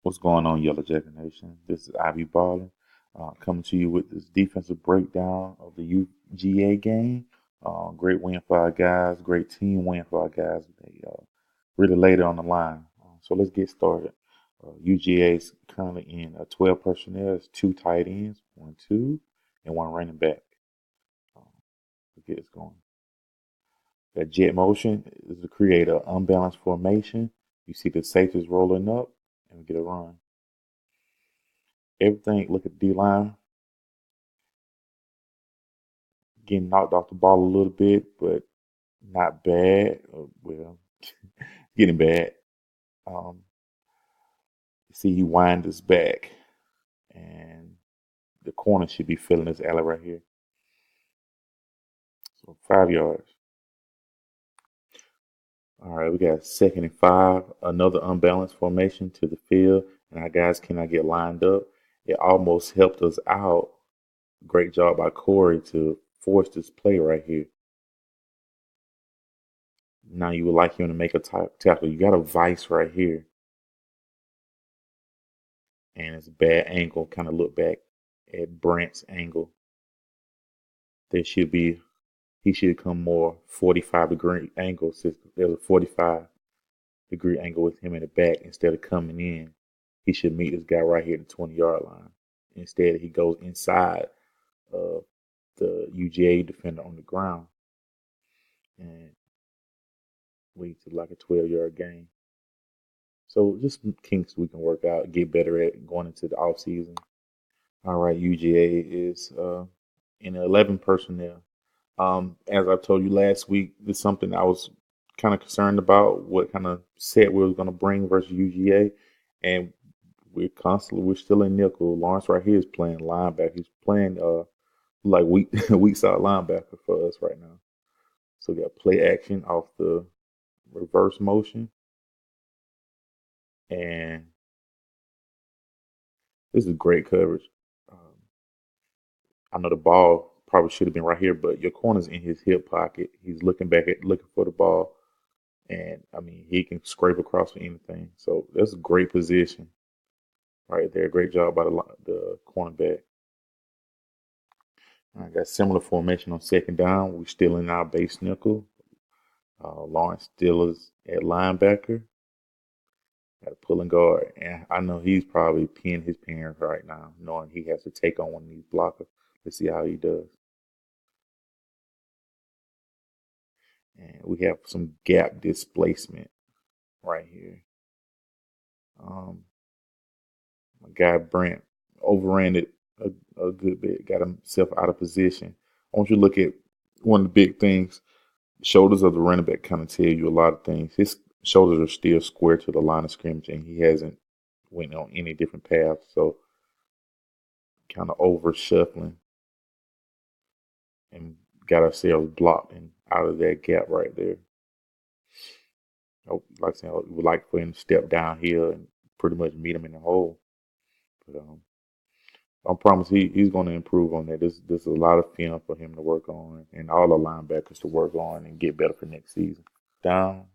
What's going on, Yellow Jacket Nation? This is Ivy Balling, coming to you with this defensive breakdown of the UGA game. Great win for our guys, great team win for our guys. They really laid it on the line. So let's get started. UGA is currently in 12 personnel. It's two tight ends, 1, 2, and one running back. Um, let's get this going. That jet motion is to create an unbalanced formation. You see the safeties rolling up, and we get a run. Everything, look at D line, getting knocked off the ball a little bit, but not bad. Well, getting bad. Um, see, he wind his back, and the corner should be filling this alley right here. So 5 yards. All right, we got 2nd and 5. Another unbalanced formation to the field, and our guys cannot get lined up. It almost helped us out. Great job by Corey to force this play right here. Now you would like him to make a tackle. You got a vice right here. And it's a bad angle. Kind of look back at Brent's angle. There should be, he should come more 45-degree angle. Since there's a 45-degree angle with him in the back instead of coming in. He should meet this guy right here at the 20-yard line. Instead, he goes inside of the UGA defender on the ground and leads to like a 12-yard gain. So just kinks we can work out, get better at going into the off season. All right, UGA is in 11 personnel. As I told you last week, this is something I was kind of concerned about what kind of set we was going to bring versus UGA, and we're still in nickel. Lawrence right here is playing linebacker. He's playing like weak side linebacker for us right now. So we got play action off the reverse motion, and this is great coverage. Um, I know the ball probably should have been right here, but your corner's in his hip pocket. He's looking for the ball, and I mean he can scrape across for anything. So that's a great position right there. Great job by the cornerback. I got similar formation on 2nd down. We're still in our base nickel. Lawrence still is at linebacker. Got a pulling guard, and I know he's probably peeing his pants right now, knowing he has to take on one of these blockers. Let's see how he does. And we have some gap displacement right here. My guy Brent overran it a good bit, got himself out of position. I want you to look at one of the big things. Shoulders of the running back kind of tell you a lot of things. His shoulders are still square to the line of scrimmage, and he hasn't went on any different paths. So kind of over shuffling and got ourselves blocked and out of that gap right there. Like I said, I would like for him to step down here and pretty much meet him in the hole. But I promise he's going to improve on that. There's a lot of film for him to work on, and all the linebackers to work on and get better for next season. Down,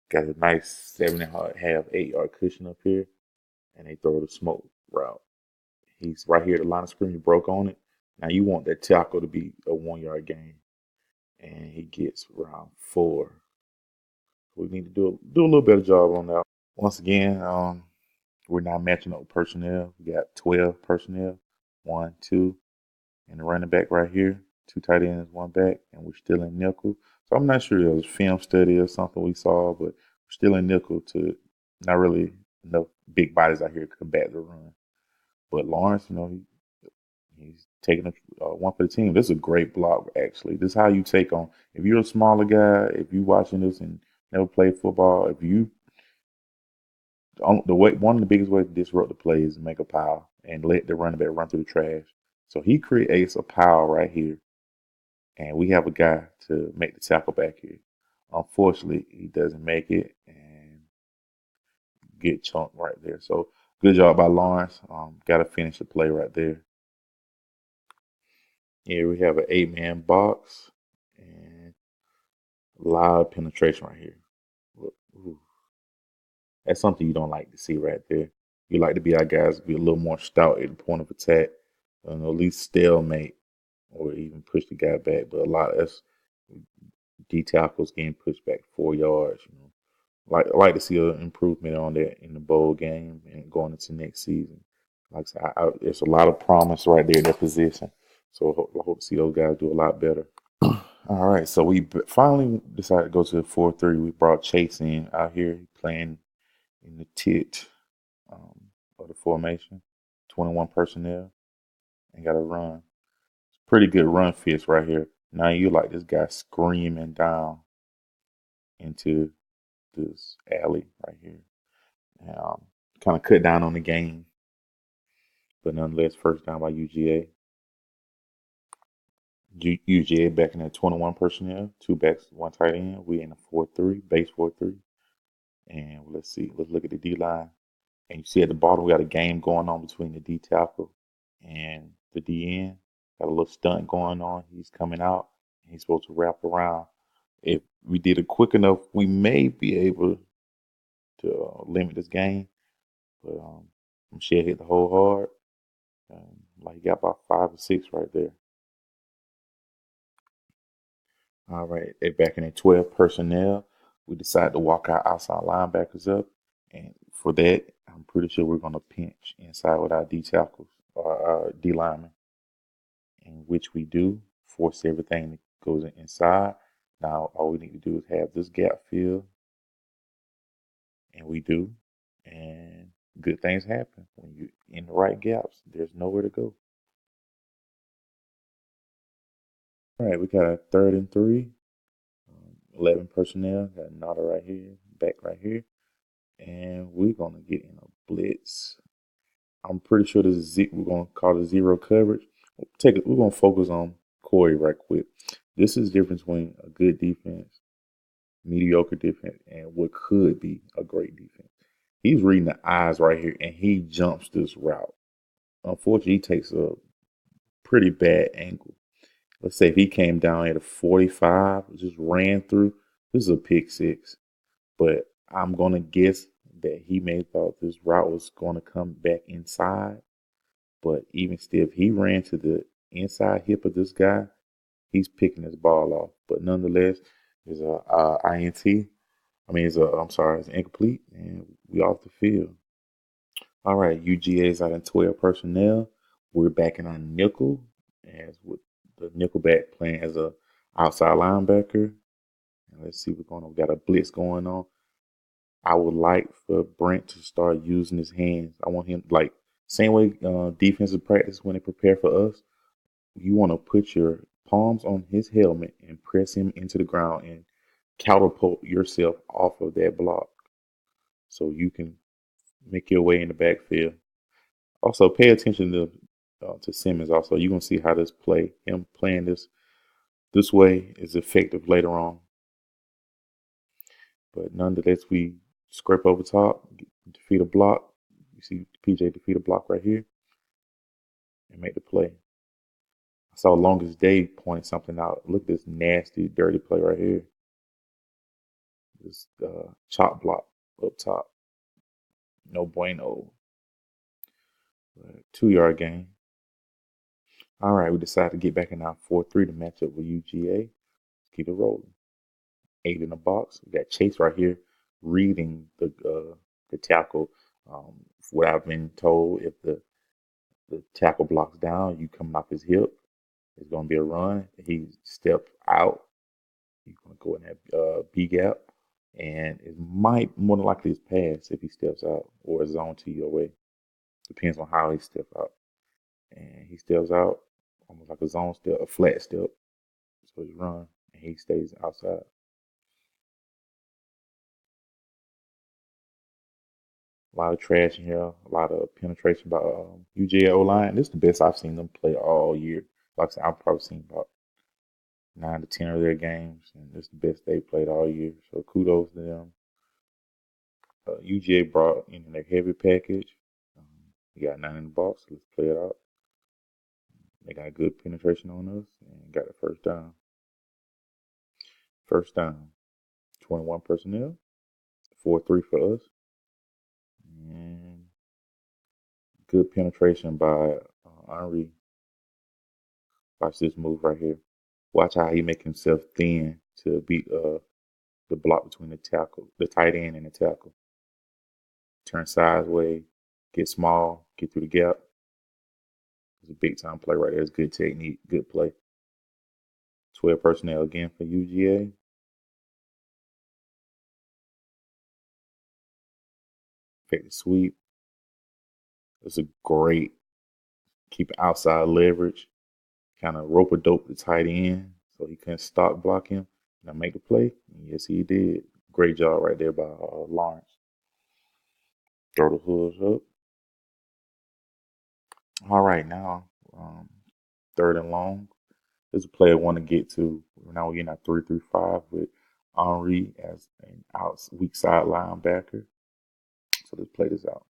got a nice 7.5, 8 yard cushion up here, and they throw the smoke route. He's right here, the line of scrimmage broke on it. Now you want that tackle to be a 1 yard gain, and he gets around 4. We need to do a little better job on that. Once again, we're not matching up with personnel. We got 12 personnel, 1, 2, and the running back right here. 2 tight ends, 1 back, and we're still in nickel. So I'm not sure it was film study or something we saw, but we're still in nickel to not really enough big bodies out here to combat the run. But Lawrence, he's taking one for the team. This is a great block, actually. This is how you take on. If you're a smaller guy, if you're watching this and never played football, if you the way one of the biggest ways to disrupt the play is to make a pile and let the running back run through the trash. So he creates a pile right here, and we have a guy to make the tackle back here. Unfortunately, he doesn't make it and get chunked right there. So good job by Lawrence. Got to finish the play right there. Here we have an 8-man box and a lot of penetration right here. Look, ooh, that's something you don't like to see right there. We like to be our guys be a little more stout at the point of attack, and at least stalemate or even push the guy back. But a lot of us D tackles getting pushed back 4 yards. I like to see an improvement on that in the bowl game and going into next season. Like I said, there's a lot of promise right there in that position. So I hope to see those guys do a lot better. All right, so we finally decided to go to the 4-3. We brought Chase in out here playing in the tit of the formation, 21 personnel, and got a run. It's a pretty good run fist right here. Now you like this guy screaming down into this alley right here. Kind of cut down on the game, but nonetheless, first down by UGA. UGA back in at 21 personnel, two backs, one tight end. We in a 4-3, base 4-3. And let's see, let's look at the D line. And you see at the bottom, we got a game going on between the D tackle and the DN. Got a little stunt going on. He's coming out. And he's supposed to wrap around. If we did it quick enough, we may be able to limit this game. But I'm sure hit the hole hard. Like he got about 5 or 6 right there. All right, they're back in at 12 personnel. We decided to walk our outside linebackers up. And for that, I'm pretty sure we're going to pinch inside with our D tackles or our D linemen, in which we do force everything that goes inside. Now, all we need to do is have this gap filled, and we do. And good things happen when you're in the right gaps. There's nowhere to go. All right, we got a 3rd and 3. 11 personnel. Got Nada right here, back right here. And we're going to get in a blitz. I'm pretty sure this is we're going to call it zero coverage. We're going to focus on Corey right quick. This is the difference between a good defense, mediocre defense, and what could be a great defense. He's reading the eyes right here, and he jumps this route. Unfortunately, he takes a pretty bad angle. Let's say if he came down at a 45, just ran through, this is a pick 6. But I'm going to guess that he may have thought this route was going to come back inside. But even still, if he ran to the inside hip of this guy, he's picking his ball off. But nonetheless, it's a INT. I'm sorry, it's incomplete, and we off the field. All right, UGA is out in 12 personnel. We're back in our nickel, as with the nickelback playing as a outside linebacker. And let's see what's going on. We got a blitz going on. I would like for Brent to start using his hands. I want him like same way defensive practice when they prepare for us. You want to put your palms on his helmet and press him into the ground and catapult yourself off of that block so you can make your way in the backfield. Also, pay attention to Simmons. Also, you're gonna see how him playing this way is effective later on. But nonetheless, we scrape over top, defeat a block. You see PJ defeat a block right here and make the play. I saw Longest Day point something out. Look at this nasty, dirty play right here. This chop block up top. No bueno. 2-yard gain. All right, we decided to get back in our 4-3 to match up with UGA. Let's keep it rolling. 8 in the box. We got Chase right here reading the tackle. What I've been told, if the tackle blocks down, you coming off his hip, it's going to be a run. He steps out. You're going to go in that B gap, and it might more than likely is pass if he steps out or a zone to your way. Depends on how he steps out. And he steps out almost like a zone step, a flat step. So he run and he stays outside. A lot of trash in here, a lot of penetration by UGA line. This is the best I've seen them play all year. Like I said, I've probably seen about 9 to 10 of their games, and this is the best they played all year. So kudos to them. UGA brought in their heavy package. We got 9 in the box. Let's play it out. They got good penetration on us and got the first down. First down. 21 personnel. 4-3 for us. And Good penetration by Henry. Watch this move right here. Watch how he make himself thin to beat the block between the tight end and the tackle. Turn sideways, get small, get through the gap. It's a big time play right there. It's good technique, good play. 12 personnel again for UGA. Take the sweep. It's a great keep outside leverage. Kind of rope a dope the tight end so he couldn't stop block him. Now make the play. Yes, he did. Great job right there by Lawrence. Throw the hooves up. All right, now third and long. This is a play I want to get to. Now we're getting at 3-3-5 with Henry as an weak side linebacker. So let's play this out.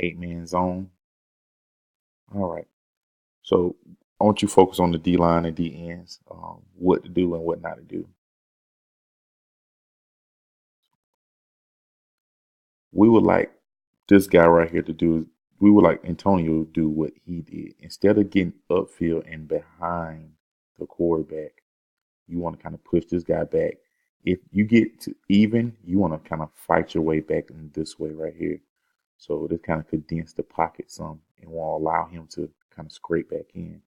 8-man zone. All right. So I want you to focus on the D line and D ends, what to do and what not to do. We would like this guy right here to do. We would like Antonio to do what he did. Instead of getting upfield and behind the quarterback, you want to kind of push this guy back. If you get to even, you want to kind of fight your way back in this way right here. So this kind of condense the pocket some and won't allow him to kind of scrape back in.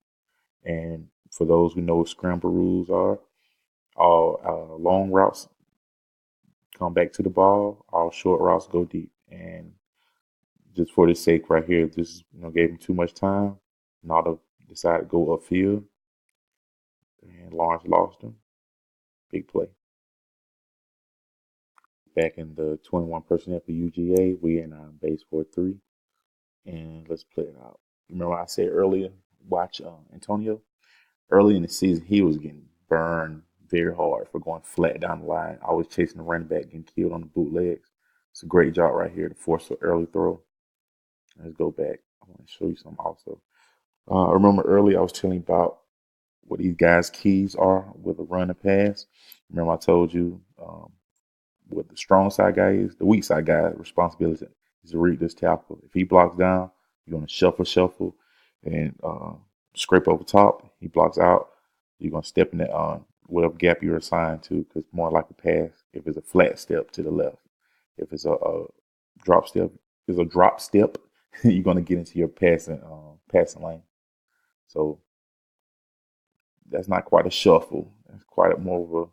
And for those who know what scramble rules are, all long routes come back to the ball, all short routes go deep. And just for the sake right here, this gave him too much time. Nada decided to go upfield, and Lawrence lost him. Big play. Back in the 21 personnel for UGA, we in base 4-3, and let's play it out. Remember I said earlier, watch Antonio. Early in the season, he was getting burned very hard for going flat down the line. Always chasing the running back, getting killed on the bootlegs. It's a great job right here to force an early throw. Let's go back. I want to show you something also. I remember earlier I was telling you about what these guys' keys are with a run and pass. Remember I told you what the strong side guy is, the weak side guy's responsibility is to read this tackle. If he blocks down, you're going to shuffle, and scrape over top. He blocks out. You're going to step in that whatever gap you're assigned to, because more like a pass. If it's a flat step to the left, if it's a drop step, you're going to get into your passing lane. So that's not quite a shuffle. That's quite more of a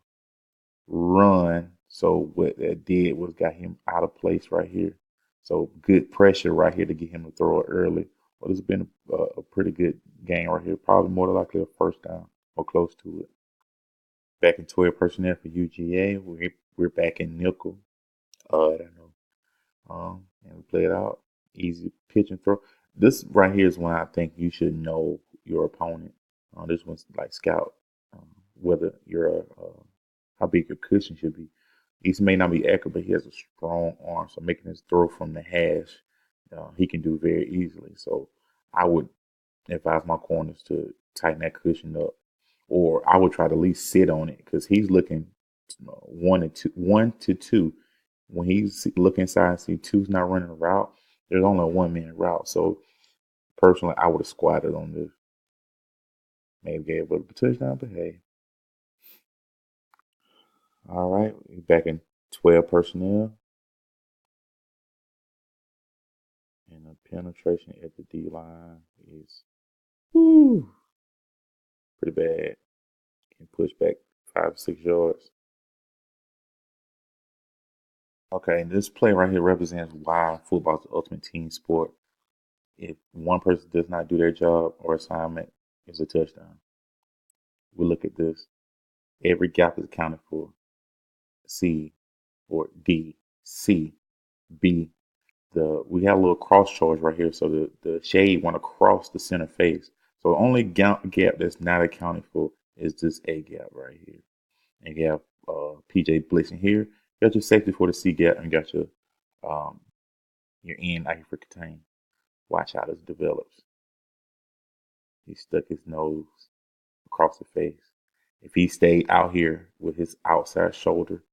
run. So what that did was got him out of place right here. So good pressure right here to get him to throw it early. Well, this has been a pretty good game right here. Probably more than likely a first down or close to it. Back in 12 personnel for UGA. We're back in nickel. I don't know. And we play it out. Easy pitch and throw. This right here is when I think you should know your opponent. This one's like scout. Whether you're how big your cushion should be. He may not be accurate, but he has a strong arm. So making his throw from the hash, he can do very easily. So I would advise my corners to tighten that cushion up, or I would try to at least sit on it because he's looking 1 to 2. When he's looking inside and see two's not running a route, there's only a 1-man route. So personally, I would have squatted on this. Maybe gave up a touchdown, but hey. All right, we're back in 12 personnel. And the penetration at the D line is pretty bad. Can push back 5 or 6 yards. Okay, and this play right here represents why football is the ultimate team sport. If one person does not do their job or assignment, it's a touchdown. We look at this. Every gap is accounted for. C or D, C, B. We have a little cross charge right here, so the shade went across the center face. So the only gap that's not accounted for is this A gap right here. And you have PJ blitzing here. You got your safety for the C gap, and you got your end out here for contain. Watch how this develops. He stuck his nose across the face. If he stayed out here with his outside shoulder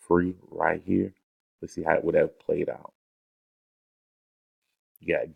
free right here, let's see how it would have played out. You got